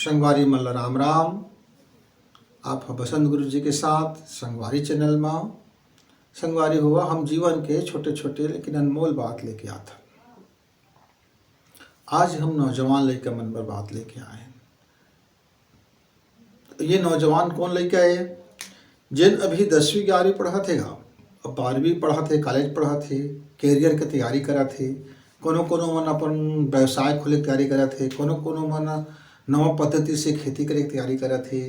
संगवारी मल्ल राम राम। आप बसंत गुरु जी के साथ संगवारी चैनल में। संगवारी हुआ हम जीवन के छोटे छोटे लेकिन अनमोल बात लेके आता। आज हम नौजवान लड़का मन पर बात लेके आए हैं। ये नौजवान कौन लेके आए, जिन अभी 10वीं 11वीं पढ़ा थे, अब 12वीं पढ़ा थे, कॉलेज पढ़ा थे, कैरियर के तैयारी करा थे। कोनो कोनो मन अपन व्यवसाय खोले के तैयारी करा थे, कोनो कोनो मन नवा पद्धति से खेती करे के तैयारी करा थे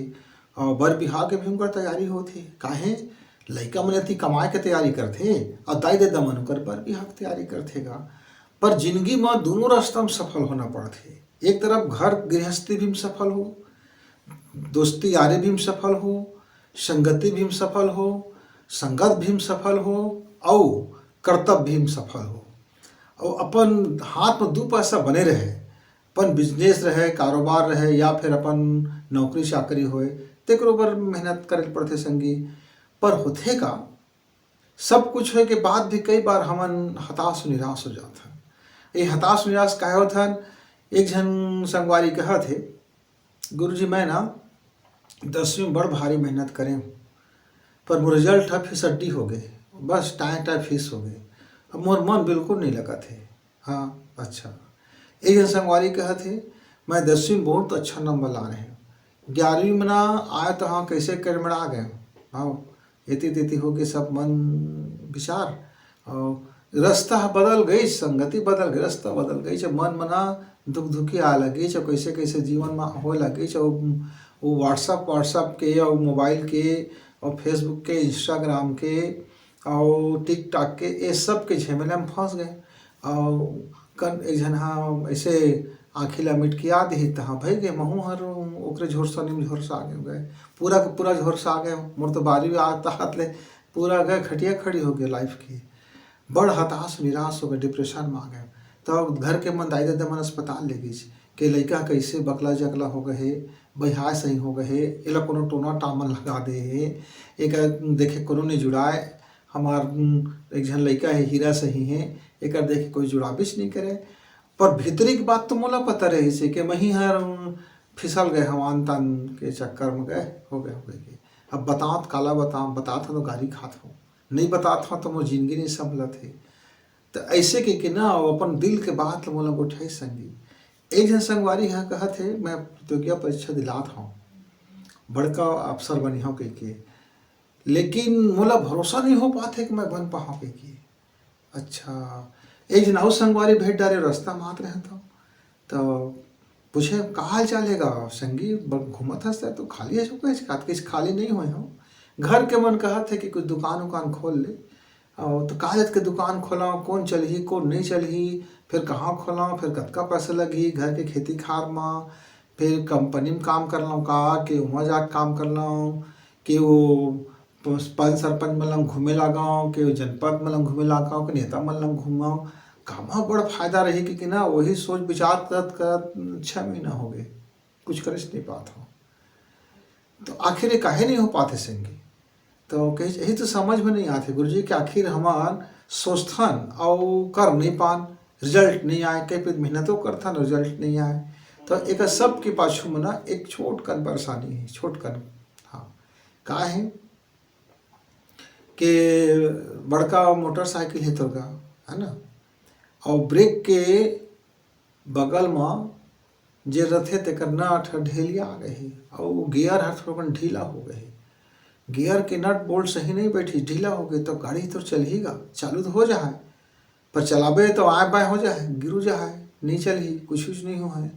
और बर बिहाव के भी उनकर तैयारी होती। काहे लइका मन अति कमाए के तैयारी करथे और दाई दे दमन उनकर बर बिहाव के तैयारी करथेगा। पर जिंदगी में दोनों रास्ता में सफल होना पड़थे। एक तरफ घर गृहस्थी भी में सफल हो, दोस्ती यारी भी में सफल हो, संगति भी में सफल हो, संगत भी में सफल हो और कर्तव्य भी में सफल हो। और अपन हाथ में 2 पैसा बने रहे, अपन बिजनेस रहे, कारोबार रहे या फिर अपन नौकरी चाकरी होए, तेकरो बर मेहनत करे पड़थे संगी। पर होथे का सब कुछ होए के बाद भी कई बार हमन हताश निराश हो जाथन। ये हताश निराश काहे होथन? एक जन संगवारी कहा थे, गुरुजी मैं ना 10वीं में बड़ भारी मेहनत करें पर मोर रिजल्ट फिसड्डी हो गए, बस टाइम फीस हो गए, अब मोर मन बिल्कुल नहीं लगा थे। हाँ अच्छा। एक जन संगवारी कहा थे मैं 10वीं में बहुत अच्छा नंबर ला रहे हैं, 11वीं में ना आए तो हाँ कैसे कर में आ गए। हाँ इति तिथि हो के सब मन विचार और रास्ता बदल गई, संगति बदल गई, रास्ता बदल गई, जब मन मना दुख दुखी आ लगी, जब कैसे कैसे जीवन में हो लगी, जब वो व्हाट्सअप के और मोबाइल के और फेसबुक के, इंस्टाग्राम के और टिकटॉक के ये सब के झमेला में फंस गए। और कन एक जन हाँ ऐसे आँखी ला मिटकिया दी तहाँ भई गए, महू हर ओकरे झोरसा निम झोरसा आगे हो गए, पूरा का पूरा झोरसा आ गए। मोर तो 12वीं आता हाथ ले पूरा गए, खटिया खड़ी हो गई लाइफ की, बड़ हताश निराश हो गए, डिप्रेशन में आ गए। तो घर के मन दाई दादा मन अस्पताल ले गई कि लड़का कैसे बकला जकला हो गए, बहिहाय सही हो गए, एला कोनो टोना टामन लगा दे, एक देखे कोनो नहीं जुड़ाए, हमार एक जन लड़का है हीरा सही है, एक देखे कोई जुड़ाबिश नहीं करे। पर भीतरी की बात तो मोला पता रही से कि मैं ही हर फिसल गए हवान तन के चक्कर में गए हो गए। अब बतात काला बतात हो तो गाड़ी खात हो, नहीं बतात हो तो मोर जिंदगी नहीं संभलत है। तो ऐसे के ना अपन दिल के बात मोला उठाई संगी। एक जन संगवारी यहाँ कहा थे मैं प्रतियोगिता परीक्षा दिलात हूँ, बड़का अफसर बनी हूँ के, लेकिन मोला भरोसा नहीं हो पाते कि मैं बन पाऊँ के। अच्छा एक जन और संगवारी भेंट डाले, रास्ता मात रहे तो पूछे का हाल चालेगा संगी, घूमत हंसता तो खाली है किस खाली नहीं हुए हो। घर के मन कहा थे कि कुछ दुकान उकान खोल ले, और तो कागज के दुकान खोलाओ, कौन चलही कौन नहीं चलही, फिर कहाँ खोलाओ, फिर कतका पैसा लगी, घर के खेती खार में, फिर कंपनी में काम कर लो का कि वहाँ जाकर काम कर लो, कि वो पंच सरपंच मतलब घूमे लगाओ, कि जनपद मतलब घूमे लगाओ, कि नेता मतलब घूमाओ, कामा बड़ा फायदा रही कि ना वही सोच विचार करत 6 महीना हो गए, कुछ कर नहीं पात हो। तो आखिर काहे नहीं हो पाते संगी? तो कहीं यही तो समझ में नहीं आते गुरुजी कि आखिर हमार सोचथन और कर नहीं पान, रिजल्ट नहीं आए, कई मेहनतों करथन रिजल्ट नहीं आए। तो एक सब के पाछू में ना एक छोटकन परेशानी है, छोटकन हाँ का है कि बड़का मोटरसाइकिल है तो का है ना, और ब्रेक के बगल में जे रथे तेकर नट ढेलिया आ गए और गियर हर थोड़ा ढीला हो गए, गियर के नट बोल्ट सही नहीं बैठी, ढीला हो गए। तो गाड़ी तो चलेगा, चालू तो हो जाए, पर चलाबे तो आए बाएँ हो जाए, गिरू जाए, नहीं चली, कुछ नहीं हो है।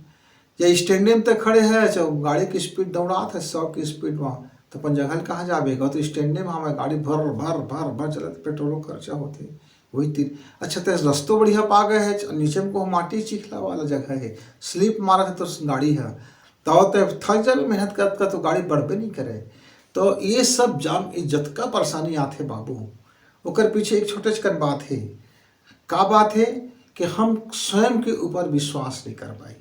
या स्टैंडिंग तक खड़े है, चाहे गाड़ी की स्पीड दौड़ात है 100 की स्पीड वहाँ, तो अपन जंगल कहाँ जाबेगा, तो स्टैंडिंग में हमारे गाड़ी भर भर भर भर चलते, पेट्रोलों खर्चा होते वही तीर। अच्छा तो रस्तों बढ़िया पा गए है, नीचे में को माटी चिखला वाला जगह है, स्लिप मारा है तो गाड़ी है तो थक जाए, मेहनत कर तो गाड़ी बढ़बे नहीं करे। तो ये सब जान इज्जत का परेशानी आते बाबू, ओकर पीछे एक छोटे छकन बात है। का बात है कि हम स्वयं के ऊपर विश्वास नहीं कर पाई।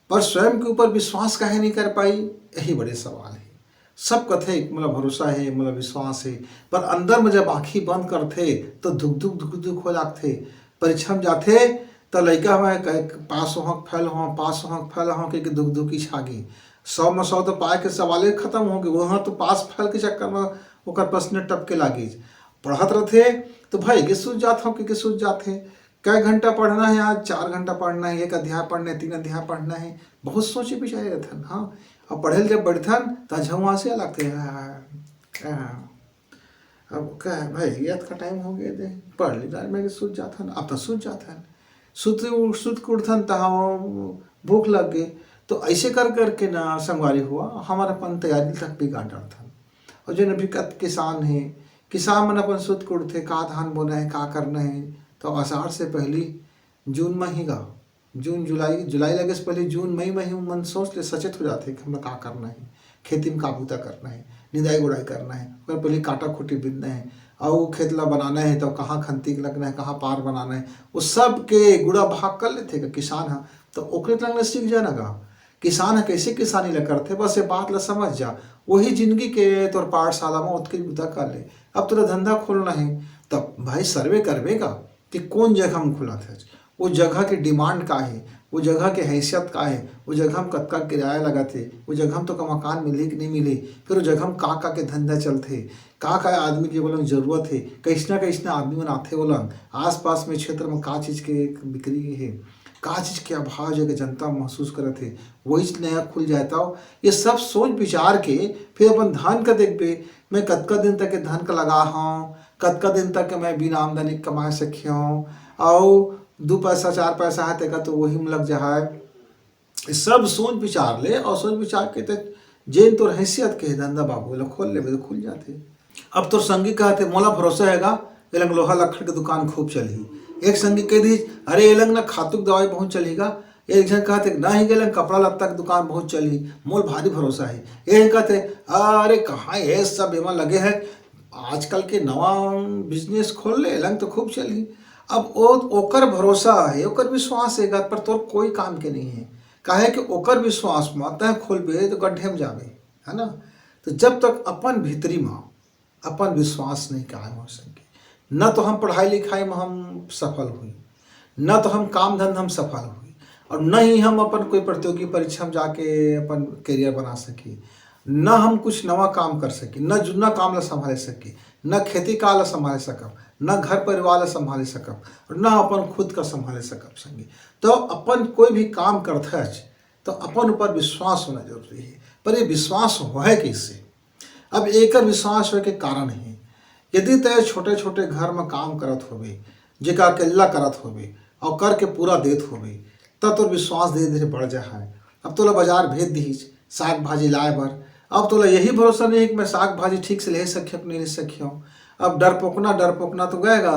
पर स्वयं के ऊपर विश्वास काहे नहीं कर पाई, यही बड़े सवाल है। सब कथे मतलब भरोसा है, मतलब विश्वास है, पर अंदर में जब आँखी बंद करते तो दुख दुख दुख दुख हो लागते। परीक्षा में जाते तो लड़का हमें पास हो फैल हो पास हो फैल हो के दुख दुखी छागी 100 में 100 तो पाए के सवाले खत्म हो गए वहाँ तो पास फैल के चक्कर में ओकर पसने टपके लागी पढ़त रहते तो भाई के सूझ जात हो कि सूझ जाते कई घंटा पढ़ना है आज 4 घंटा पढ़ना है 1 अध्याय पढ़ना है 3 अध्याय पढ़ना है बहुत सोचे विचारे रहथन हाँ अब पढ़े जब बढ़थन तो झुआ से लगते अब क्या है भाई याद का टाइम हो गया दे पढ़ ली में सूझ जाथन अब तो सूझ जाथन सुत के उठथन तहाँ भूख लग गई तो ऐसे कर करके ना संगवारी हुआ हमारा अपन तैयारी तक भी गाड़ डरथन और जो अभी किसान है किसान मन अपन सुत के उठते का धान बोना है का करना है तो आषाढ़ से पहली जून में ही गा जून जुलाई जुलाई लगे से पहले जून मई में ही मन सोच ले सचेत हो जाते कि हमें का करना है खेती में काबूता करना है निदाई गुड़ाई करना है अगर पहले काटा खूटी बीतना है और खेत ला बनाना है तो कहाँ खंती लगना है कहाँ पार बनाना है वो सब के गुड़ा भाग कर लेते का किसान है तो ओकरे तक सीख जाना गा किसान है कैसे किसानी ला करते बस ये बात ला समझ जा वही जिंदगी के तोर पाठशाला में उतके बुता कर ले अब तोरा धंधा खोलना है तब भाई सर्वे करवेगा कि कौन जगह में खुला था वो जगह की डिमांड का है वो जगह की हैसियत का है वो जगह में कतका किराया लगा थे वो जगह में तो का मकान मिले कि नहीं मिले फिर वो जगह में का के धंधा चलते का आदमी के बोलन जरूरत है कैसना आदमी मन आते बोलन आस पास में क्षेत्र में का चीज़ के बिक्री है का चीज़ के अभाव जगह जनता महसूस करत है वही नया खुल जाता हो ये सब सोच विचार के फिर अपन धान का देखबे मैं कतका दिन तक धान का लगा हूँ कतका दिन तक मैं बिना आमदनी कमा सकी हूँ और 2 पैसा 4 पैसा है तेका तो वही में लग जाए सब सोच विचार ले और सोच विचार के तो जेन तोर हैसियत के धंधा बाबू लोग खोल ले तो खुल जाते अब तोर संगी कहते मोला भरोसा हैगा ये लंग लोहा लक्कड़ की दुकान खूब चली एक संगी कह दी अरे ये लंग ना खातुक दवाई बहुत चलेगा एक जन कहते ना ही गए कपड़ा लत्ता की दुकान बहुत चली मोल भारी भरोसा है ये कहते अरे कहाँ ये सब एमा लगे हैं आजकल के नवा बिजनेस खोल ले लंग तो खूब चली अब ओकर भरोसा है ओकर विश्वास है पर तोर कोई काम के नहीं है काहे कि ओकर विश्वास में तय खोलबे तो गड्ढे में जाबे है ना तो जब तक अपन भीतरी में अपन विश्वास नहीं कायम हो सके न तो हम पढ़ाई लिखाई में हम सफल हुई न तो हम काम धंधा में सफल हुई और न ही हम अपन कोई प्रतियोगी परीक्षा में जाके अपन करियर बना सकी न हम कुछ नवा काम कर सकी न जुन्ना काम ला संभाले सकी न खेती काल ला संभाले सकब न घर परिवार ला संभाले सकब और न अपन खुद का संभाले सकब संगी तो अपन कोई भी काम करता है तो अपन ऊपर विश्वास होना जरूरी है पर ये विश्वास हो है कैसे अब एक विश्वास हो के कारण है यदि तय छोटे छोटे घर में काम करत होवे जेका अकेला करत होवे और करके पूरा देत होवे तब तो विश्वास धीरे धीरे बढ़ जा है अब तोला बाजार भेज दीज साग भाजी लाए बर अब तोला यही भरोसा नहीं है कि मैं साग भाजी ठीक से ले सकी नहीं ले सकी हूँ अब डरपोकना तो गएगा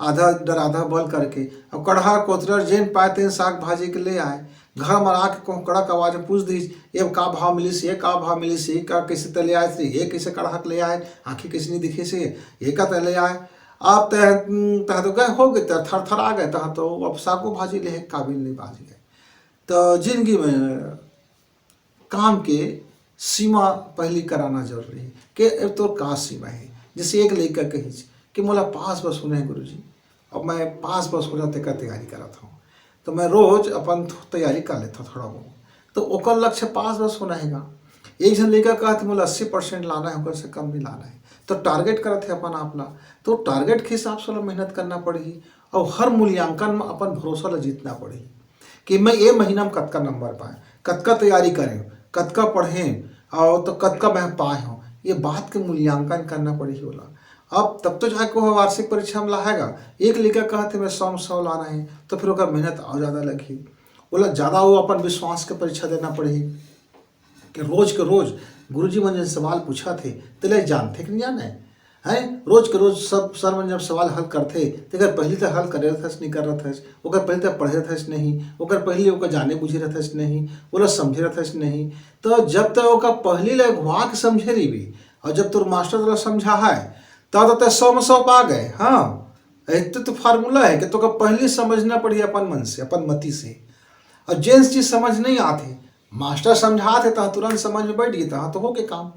आधा डर आधा बल करके अब कढ़ा कोतरर जेन पाए तेन साग भाजी के ले आए घर में आके कहूँ कड़क आवाज में पूछ दीज ये का भाव मिली से ये का भाव मिली से का कैसे तले आए थे ये कैसे कड़ाहक ले आए आँखें कैसे नहीं दिखे से ये का तले आए आप तह तो गए हो गए थर थर आ गए तह तो अब सागो भाजी ले काबिल नहीं बाज गए तो जिंदगी में काम के सीमा पहली कराना जरूरी है कि तो का सीमा है जैसे एक लड़का कही कि मोला पास बस होना है गुरुजी अब मैं पास बस हो जाते का तैयारी करता हूँ तो मैं रोज अपन तैयारी कर लेता थोड़ा बहुत तो ओकर लक्ष्य पास बस होना हैगा एक जन लड़का कहते मोला 80% लाना है ओकर से कम नहीं लाना है तो टारगेट करते हैं अपन अपना तो टारगेट के हिसाब से मेहनत करना पड़ेगी और हर मूल्यांकन में अपन भरोसा ला जीतना पड़ेगी कि मैं ये महीना में कतका नंबर पाए कतका तैयारी करें कतका पढ़ें और तो कतका मैं पाए हूँ ये बात के मूल्यांकन करना पड़ेगी बोला अब तब तो जाके वो वार्षिक परीक्षा में लाएगा एक लड़का कहते मैं 100 लाना है तो फिर ओकर मेहनत और ज़्यादा लगी बोला ज़्यादा वो अपन विश्वास के परीक्षा देना पड़ेगी कि रोज के रोज गुरुजी मन जब सवाल पूछा थे तो जानते कि नहीं जाने हैं रोज के रोज सब सर मन जब सवाल हल करते तो अगर पहले तो हल करे रहता नहीं कर रहा था ओकर पहले तो पढ़े रहता नहीं ओकर पहले ओकर जाने बुझे रहता नहीं वो समझे रहता नहीं तो जब तक ओकर पहली ले घुआ के समझे रही भी और जब तोर मास्टर तोरा समझा है तब तो 100 में 100 पा गए हाँ इतने तो फार्मूला है कि तो पहले समझना पड़ी अपन मन से अपन मति से और जेंस चीज समझ नहीं आते मास्टर समझाते तो तुरंत समझ में बैठ गई तो हो के काम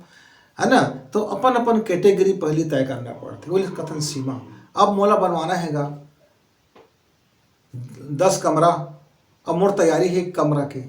है ना तो अपन अपन कैटेगरी पहले तय करना पड़ती बोले कथन सीमा अब मोला बनवाना हैगा 10 कमरा, अब मोर तैयारी है 1 कमरा के,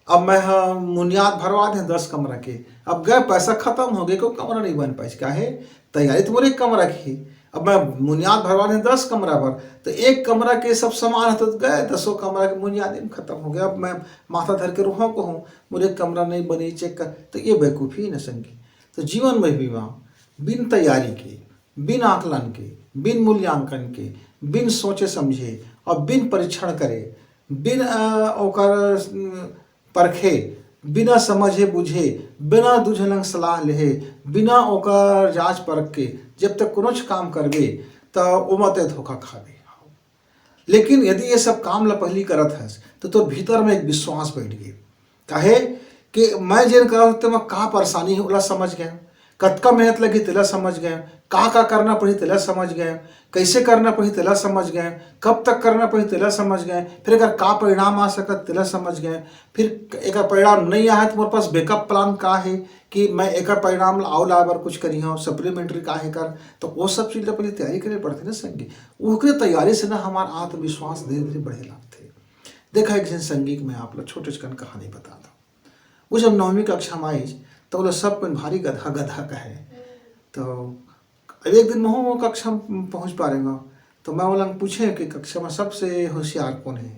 अब मैं मुनियाद भरवा दें 10 कमरा के, अब गए पैसा खत्म हो गए, कोई कमरा नहीं बन पाई, क्या है तैयारी तो मोर 1 कमरा की, अब मैं मुनियाद भरवा दें 10 कमरा पर, तो 1 कमरा के सब सामान है तो गए 10 कमरा के मुनियाद में खत्म हो गया, अब मैं माथा धर के रोहा को हूँ मुझे कमरा नहीं बनी चेक कर, तो ये बेवकूफ़ी न संगी। तो जीवन में भी वहाँ बिन तैयारी के, बिन आकलन के, बिन मूल्यांकन के, बिन सोचे समझे और बिन परीक्षण करे, बिन ओकर परखे, बिना समझे बुझे, बिना दूसरे सलाह लेहे, बिना ओकर जांच परख के जब तक कुछ काम करबे तो ओमते धोखा खाबे। लेकिन यदि ये सब काम ला पहली करत हस तो भीतर में एक विश्वास बैठ गए, काहे कि मैं जेन करत मैं का परेशानी है ओला समझ गए, कतका मेहनत लगी तेला समझ गए, का करना पड़ी तेला समझ गए, कैसे करना पड़ी तेला समझ गए, कब तक करना पड़ी तेला समझ गए, फिर अगर का परिणाम आ सकत तेला समझ गए, फिर एक परिणाम नहीं आए तो मेरे पास बैकअप प्लान का है कि मैं एक परिणाम और ला बार कुछ करी हूँ सप्लीमेंट्री का है कर, तो वो सब चीज़ पहले तैयारी करे पड़ती ना संगी, उसके तैयारी से ना हमारा आत्मविश्वास धीरे धीरे बढ़े लगते। देखा एक दिन संगीत में आप लोग छोटे छोटे कहानी बता दो, वो जब 9वीं कक्षा में आई तो बोले सब कोई भारी गधा गधा कहे, तो एक दिन मैं वो कक्षा में पहुँच पा रहे तो मैं बोला पूछे कि कक्षा में सबसे होशियार कौन है,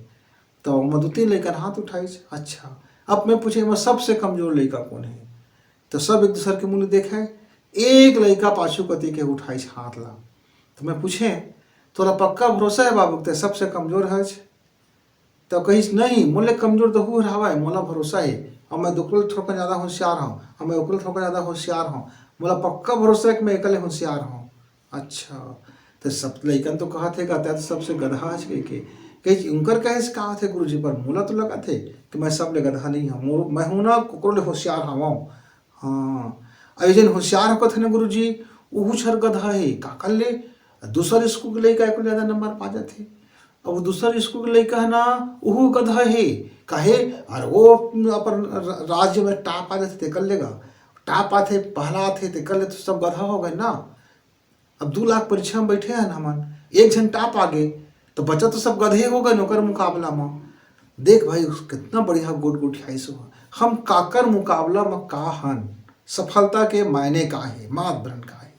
तो मैं 2-3 लड़का हाथ उठाई, अच्छा अब मैं पूछे मैं सबसे कमजोर लड़का कौन है, तो सब एक दूसरे के मुँह देखे, एक लड़का पाछू कति के उठाई हाथ ला, तो मैं पूछे तोरा पक्का भरोसा है बाबू ते सबसे कमजोर है, तो कहीस नहीं मोले कमजोर तो हु रहा है, मोला भरोसा है और मैं दुकल थोड़ा ज़्यादा होशियार हूँ और मैं उकल थोड़ा ज़्यादा होशियार हूँ, मोला पक्का भरोसा है कि मैं एकले होशियार हूँ। अच्छा तो सब लइकन तो कहा थे कहते तो सबसे गधा है के कही उनकर कहे से कहा थे गुरु जी, पर मोला तो लगा थे कि मैं सब ले गधा नहीं हूँ, मैं हूँ ना कुकरो ले होशियार हूँ। हाँ ऐसे होशियार होकर थे ना गुरु जी वो छर गधा है का कर ले, दूसर स्कूल के लड़का को ज़्यादा नंबर पा जाते, अब वो दूसर स्कूल के लड़का है ना वो गधा है कहे, और वो अपन राज्य में टाप आ जाते कर लेगा, टाप आते पहला आते तो कर ले तो सब गधा हो गए ना। अब 2 लाख परीक्षा में बैठे हैं हमन, एक जन टाप आ गए तो बच्चा तो सब गधे हो गए नौकर मुकाबला में। देख भाई कितना बढ़िया गुड गुड सो हम काकर मुकाबला में का हन, सफलता के मायने का है, मापदंड का है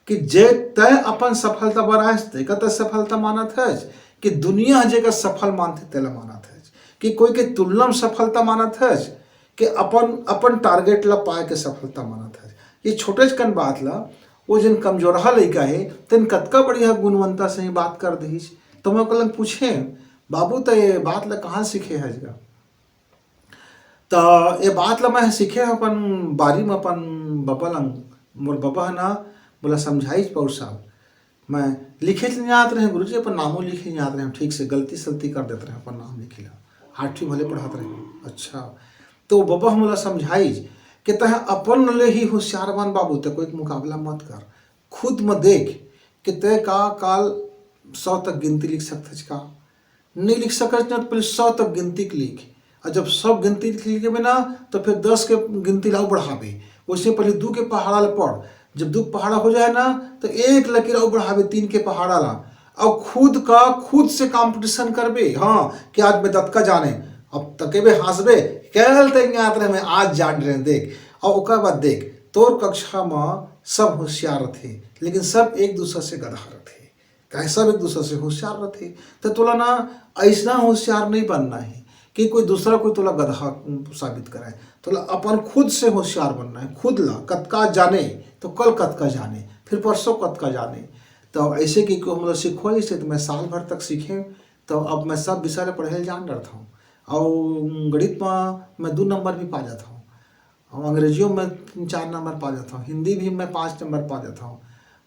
कि जे तय अपन सफलता बनाए तेका तय सफलता मानत है कि दुनिया जेका सफल मानते तेला मानत है, कि कोई के तुलना में सफलता मानत है कि अपन अपन टारगेट ला पाए के सफलता मानत है। ये छोटे कन बात ला वो जिन कमजोरहा लड़का है तेन कतका बढ़िया गुणवंता से ही बात कर दीस, तो मैं कल पूछे बाबू तो ये बात ला कहाँ सीखे है जगह, तो ये बात ला मैं सीखे अपन बारी में अपन बबा लंग, मोर बबा है ना बोला समझाई पौर साहब, मैं लिखे नहीं आते रहे गुरु जी अपन नामों लिखे नहीं आते रहे, ठीक से गलती सलती कर देते रहे अपन नाम लिखे ला 8वीं भले पढ़ाते रहे। अच्छा तो बबा मोला समझाई कि तह अपन ले ही होशियार बन बाबू, तो कोई मुकाबला मत कर, खुद में देख कि तय का काल 100 तक गिनती लिख सकते का नहीं लिख सकते ना, तो पहले 100 तक गिनती के लिख, और जब सब गिनती लिखे बिना तो फिर 10 के गिनती लाओ बढ़ावे, उससे पहले 2 के पहाड़ा ला पढ़, जब 2 पहाड़ा हो जाए ना तो 1 लकीर और बढ़ावे 3 के पहाड़ा ला, और खुद से कंपटीशन करबे, हाँ कि आज मैं दत्का जाने, अब तकेबे हंसबे कल तैयार रहे मैं आज जान रहे देख, और ओकर बाद देख तोर कक्षा में सब होशियार थे लेकिन सब एक दूसरे से गधा रहे, कहे सब एक दूसरे से होशियार रहे, तो तोला ना ऐसा होशियार नहीं बनना है कि कोई दूसरा कोई तोला गधा साबित कराए, तोला अपन खुद से होशियार बनना है, खुद ला कतका जाने तो कल कतका जाने फिर परसों कतका जाने, तो ऐसे कि को मतलब सीखो ऐसे, तो मैं साल भर तक सीखे, तो अब मैं सब विषय पढ़े जान रहा हूँ, और गणित में मैं 2 नंबर भी पा जाता हूँ, और अंग्रेजियों में 4 नंबर पा जाता हूँ, हिंदी भी मैं 5 नंबर पा जाता हूँ,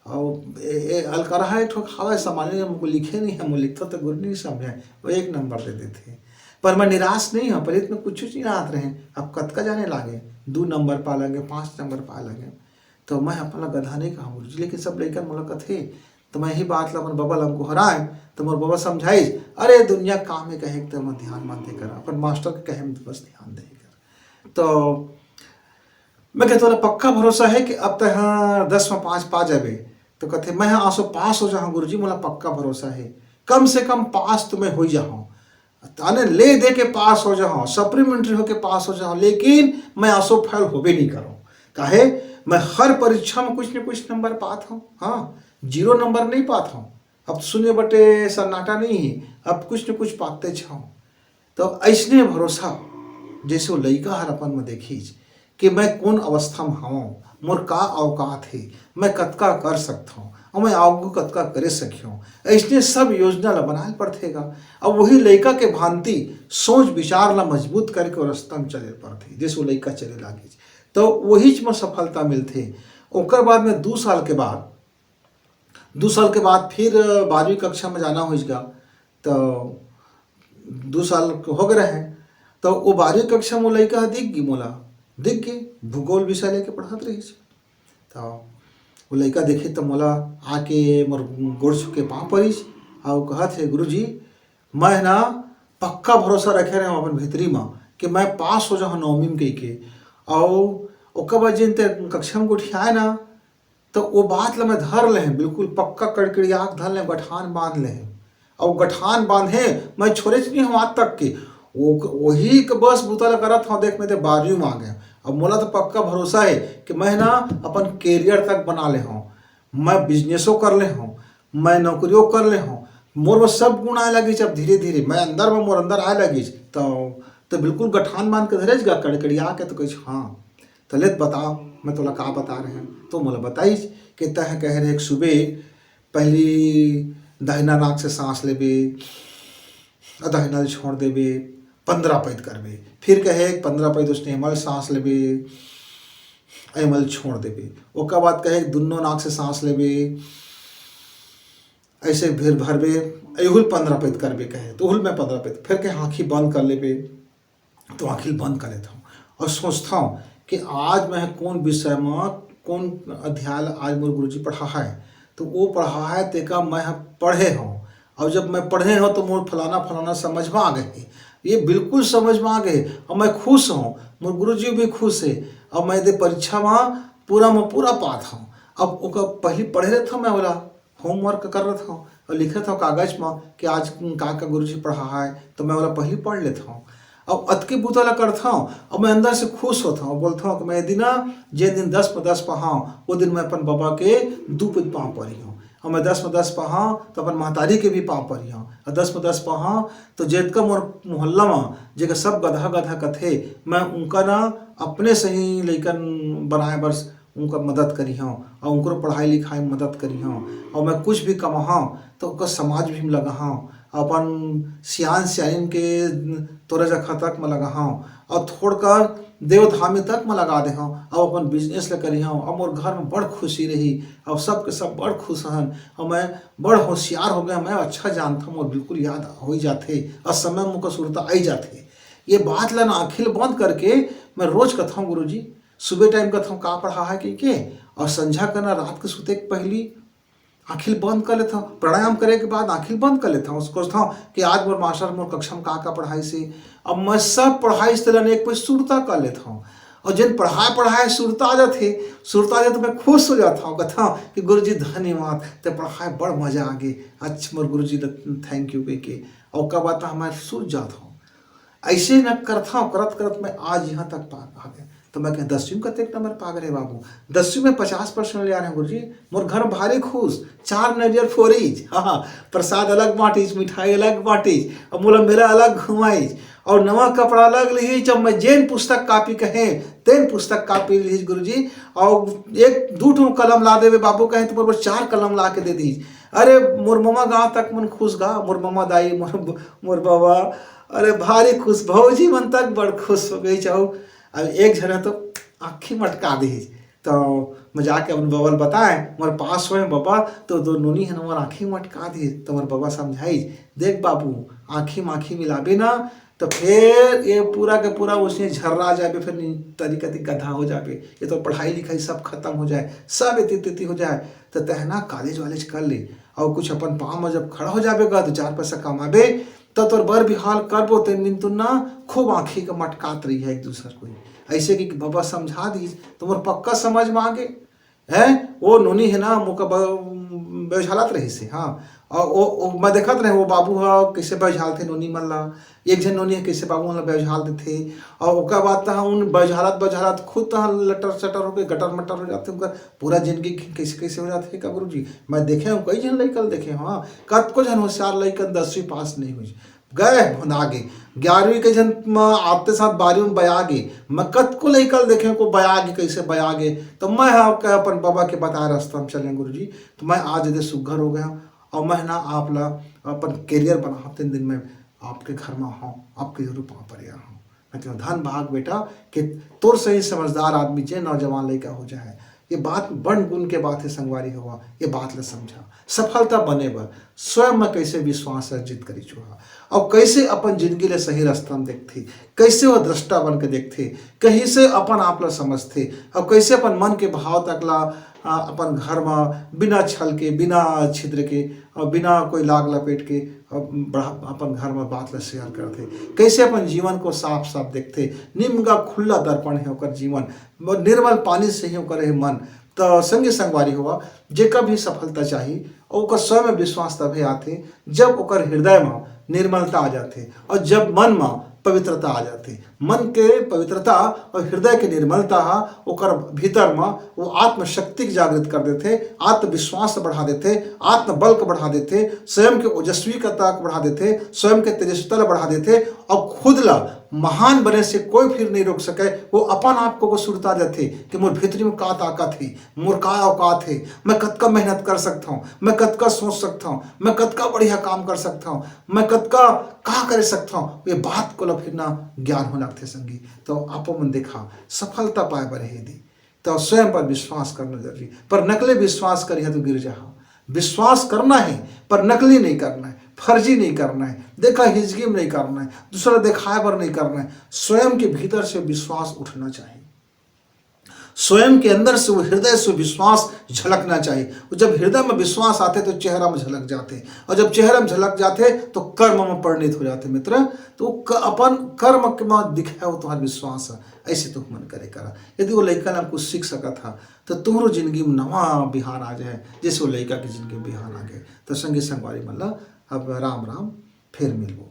और अलकरहा एक ठोक हवा सामान्य हमको लिखे नहीं, हम लिखता तो गुरु नहीं समझे वो 1 नंबर दे देते, पर मैं निराश नहीं हूँ, पर इतने कुछ नहीं आते रहे, अब कतका जाने लागे 2 नंबर पा लगे 5 नंबर पा लगे, तो मैं अपना गधा नहीं कहा गुरु जी, लेकिन सब लेकर मुलाकात है, तो मैं यही बात ला अपन बबा हमको हराए, तो मोर बबा समझाई अरे दुनिया काम में कहे तो मैं ध्यान मत दे कर, अपन मास्टर के कहे में तो बस ध्यान दे कर, तो मैं कहता हूँ पक्का भरोसा है कि अब तक 10 में 5 पा जाबे, तो कहते मैं आंसू पास हो जाऊँ गुरु जी, मोला पक्का भरोसा है कम से कम पास तो मैं हो जाऊँ, ताने ले दे के पास हो जाऊँ, सप्लीमेंट्री होके पास हो जाऊँ, लेकिन मैं असफल हो भी नहीं करूँ। काहे, मैं हर परीक्षा में कुछ न कुछ नंबर पाता हूँ। हाँ, 0 नंबर नहीं पाता हूँ। अब सुने बटे सन्नाटा नहीं है, अब कुछ न कुछ पाते छाऊँ। तो ऐसने भरोसा जैसे वो लइका हर अपन में देखीच कि मैं कौन अवस्था में हूँ, मोर का औकात है, मैं कतका कर सकता हूँ और मैं आगू कतका करे सकियो। ऐसने सब योजना ला बनाए पड़थेगा। अब वही लइका के भांति सोच विचार ला मजबूत करके और रास्ता में चले पड़थे, जैसे वो लइका चले लागे तो वही में सफलता मिलथे। ओकर बाद में 2 साल के बाद फिर 12वीं कक्षा में जाना होगा। तो 2 साल हो गए हैं, तो वो 12वीं कक्षा में लइका दिख गई, मोला दिख गई, भूगोल विषय लेके पढ़त रही। तो वो लइका देखे तो मोला आके मोर गोड़ छू के पाँव परिस और कहत है, गुरुजी मैं ना पक्का भरोसा रखे रहे अपन भीतरी में कि मैं पास हो जाऊँ 9वीं में कही के। और ओकर बाद जिन कक्षा में गोठियाए ना, तो वो बात ला मैं धर ले, बिल्कुल पक्का कड़कड़िया धर ले, गठान बांध ले। और गठान बांधे मैं छोड़े नहीं हूँ आज तक के, वो वही के बस बुतल करत हूँ। देख मैं तो 12वीं में आ गया। अब मोला तो पक्का भरोसा है कि मैं ना अपन कैरियर तक बना ले हूँ, मैं बिजनेसों कर ले हूँ, मैं नौकरियों कर ले हूँ, मोर में सब गुण आए लगी। जब धीरे धीरे मैं अंदर में मोर अंदर आए लगी तो बिल्कुल गठान बांध के धरेज गा कड़कड़िया के। तो कही हाँ तो ले बताओ मैं तोला का बता रहे हैं। तो मोला बताइस कि तह कह रहे एक सुबह पहली दाहिना नाक से सांस लेबे, दाहिना छोड़ देबे, 15 पैद करबे। फिर कहे 15 पैद उसने एमल सांस लेबे, एमल छोड़ देबे। ओकर बाद कहे दोनों नाक से सांस लेबे, ऐसे फिर भरबे, एहुल 15 पैद करबे कहे, तो उहुल में 15 पैद। फिर कहे आँखी बंद कर लेबे, तो आँखी बंद कर लेता हूँ और सोचता हूँ कि आज मैं कौन विषय में कौन अध्याय आज मोर गुरुजी पढ़ा है, तो वो पढ़ा है तेका मैं पढ़े हूँ। और जब मैं पढ़े हूँ तो मोर फलाना फलाना समझ में आ गए, ये बिल्कुल समझ में आ गए और मैं खुश हूँ, मोर गुरुजी भी खुश है। और मैं दे परीक्षा में पूरा पात हूँ। अब ओका पहले पढ़े रहता हूँ, मैं बोला होमवर्क कर रहा था और लिख रहा था कागज में कि आज का गुरुजी पढ़ा है, तो मैं बोला पहले पढ़ लेता हूँ। अब अतके बुतला करता हूँ और मैं अंदर से खुश होता हूँ, बोलता हूँ कि मैं जे दिन 10 में 10 पढ़ाऊँ, वो दिन मैं अपन बाबा के 2 पद पाँव पढ़ी हूँ। और मैं 10 में 10 पढ़ाऊँ तो अपन महतारी के भी पाँव पढ़ी हूँ। और 10 में 10 पढ़ाऊँ तो जेतका मोर मोहल्ला में जेका सब गधा गधा कथे, मैं उनका ना अपने से ही लेकर बनाए बरस उनका मदद करी हूँ और उनको पढ़ाई लिखाई में मदद करी हूँ। और मैं कुछ भी कमाऊँ तो उनका समाज भी में लगा हूँ, अपन सियान सियान के तोरे जखा तक में लगा हूँ और थोड़कर देवधामी तक में लगा दे हूँ और अपन बिजनेस ले करी हूँ। और मोर घर में बड़ खुशी रही और सब के सब बड़ खुश हन और मैं बड़ होशियार हो गया। मैं अच्छा जानता हूँ और बिल्कुल याद हो ही जाते और समय मुझको सुरता आई जाते। ये बात ला ना अखिल बंद करके मैं रोज कहता हूँ, गुरुजी सुबह टाइम कहता हूँ का पढ़ा है कि और संझा करना रात के सोते पहली आँखिल बंद कर लेता हूँ, प्राणायाम करे के बाद आँखिल बंद कर लेता हूँ। सोचता हूँ कि आज मोर मास्टर मोर कक्षा में का पढ़ाई से, अब मैं सब पढ़ाई से एक पे सुरता कर लेता हूँ। और जिन पढ़ाए सुरता आ जाते तो मैं खुश हो जाता हूँ, कहता हूँ कि गुरुजी धन्यवाद, ते पढ़ाए बड़ मजा आ गई, अच्छा मोर गुरुजी थैंक यू के। और का बात मैं सूझ जाता हूँ। ऐसे न करता हूँ, करत करत मैं आज यहाँ तक आ गया। तो मैं कह 10वीं में कते नंबर पा गए बाबू, 10वीं में 50% ले आ रहे हैं गुरुजी, मोर घर भारी खुश, 4 नरियर फोड़ीज, हाँ प्रसाद अलग बांटीज, मिठाई अलग बांटीज और मोला मेला अलग घुमाईज और नवा कपड़ा अलग ली। जब मैं जेन पुस्तक कापी कहे तेन पुस्तक कापी लीज गुरुजी, और 1-2 कलम ला देवे बाबू कहे तो मोर 4 कलम ला के दे दीज। अरे मोर ममा गाँव तक मन खुश गा, मोर ममा दाई मोर बाबा अरे भारी खुश, भौजी मन तक बड़ खुश हो गई। चाहो अब एक जगह तो आँखी मटका दी। तो मैं जाके अपन बाबा बताए मोर पास हुए बाबा, तो दो नूनी है मोर आँखी मटका दी। तो मोर बाबा समझाई, देख बाबू आँखी मिलाबे ना तो फिर ये पूरा के पूरा उसने झर्रा जाए, फिर तरीका गधा हो जाए, ये तो पढ़ाई लिखाई सब खत्म हो जाए, सब इति हो जाए। तो तहना कॉलेज वालेज कर ले और कुछ अपन पाँव में जब खड़ा हो जाएगा तो 4 पैसा कमाबे तो तोर बर बिहाल करबो, तेन दिन तुम ना खूब आँखी का मटकात रही है एक दूसरे को। ऐसे कि बाबा समझा दी तुम्हार पक्का समझ में आ गए है। वो नोनी है ना मुका बेझालत रही से, हाँ और वो मैं देखत रहे वो बाबू ह कैसे बौझाल थे नोनी मन ला, एक झन नोनी ह कैसे बाबू मन ला बौझाल देथे। और ओकर बाद तहाँ उन बौझालत बौझालत खुद तहाँ लटर सटर होके गटर मटर हो जाथे, उनकर पूरा जिंदगी कैसे कैसे हो जाथे का गुरुजी। मैं देखे हूँ कई झन लइका देखे, हाँ कतको झन होशियार लइकन 10वीं पास नहीं हुई गए भुनागे, 11वीं के जन आते साथ 12वीं में बयागे, मैं कतको लइका देखे को बयागे कैसे बयागे। तो मैं अपन बाबा के बताए रास्ता में चले गुरुजी, तो मैं आज यदि सुघर हो गया और मैं ना आप ला अपन कैरियर बना 3 दिन में आपके घर में हूँ, आपके जरूर वहाँ पर हूँ। मैं कहूँ धन भाग बेटा कि तोर सही समझदार आदमी जे नौजवान लड़का हो जाए। ये बात बड़ गुण के बात है संगवारी हुआ, ये बात ले समझा। सफलता बने बर स्वयं में कैसे विश्वास अर्जित करी चुहा और कैसे अपन जिंदगी ले सही रास्ता में देखते, कैसे वो दृष्टा बन के देखते, कहीं से अपन आप ला समझते और कैसे अपन मन के भाव तक ला अपन घर में बिना छल के, बिना छिद्र के और बिना कोई लाग लपेट के अपन घर में बात ला शेयर करते, कैसे अपन जीवन को साफ साफ देखते। निम्न का खुला दर्पण है ओकर जीवन, निर्मल पानी से ही ओकर है मन। तो संगी संगवारी हुआ जेका भी सफलता चाहिए और ओकर स्वयं में विश्वास तभी आते जब ओकर हृदय में निर्मलता आ जाते और जब मन में पवित्रता आ जाती। मन के पवित्रता और हृदय के निर्मलता ओकर भीतर में वो आत्मशक्ति के जागृत कर देते, आत्मविश्वास बढ़ा देते, आत्मबल को बढ़ा देते, स्वयं के ओजस्वीता को बढ़ा देते, स्वयं के तेजस्विता बढ़ा देते और खुद ला महान बने से कोई फिर नहीं रोक सके। वो अपन आप को सुरता देते कि मोर भीतरी में का ताकत है, मोर का औकात है, मैं कतका मेहनत कर सकता हूँ, मैं कतका सोच सकता हूँ, मैं कतका बढ़िया काम कर सकता हूँ, मैं कतका का कर सकता हूँ। ये बात को फिर ना ज्ञान होना थे संगी। तो आपो मन देखा सफलता पाए बर हे दी तो स्वयं पर विश्वास करना जरूरी, पर नकली विश्वास करी है तो गिर जा। विश्वास करना है पर नकली नहीं करना है, फर्जी नहीं करना है, देखा हिजगी में नहीं करना है, दूसरा दिखाए पर नहीं करना है। स्वयं के भीतर से विश्वास उठना चाहिए, स्वयं के अंदर से वो हृदय से विश्वास झलकना चाहिए। जब हृदय में विश्वास आते तो चेहरा में झलक जाते, और जब चेहरा में झलक जाते तो कर्म में परिणित हो जाते मित्र। तो अपन कर्म में दिखे वो तुम्हारा विश्वास है, ऐसे तो मन करे करा। यदि वो लड़का ना कुछ सीख सका था तो तुम्हारो जिंदगी में नवा बिहान आ जाए, जैसे वो लड़का की जिंदगी में बिहान आ गए। तो संगी संगवारी मतलब अब राम राम फिर मिलबो।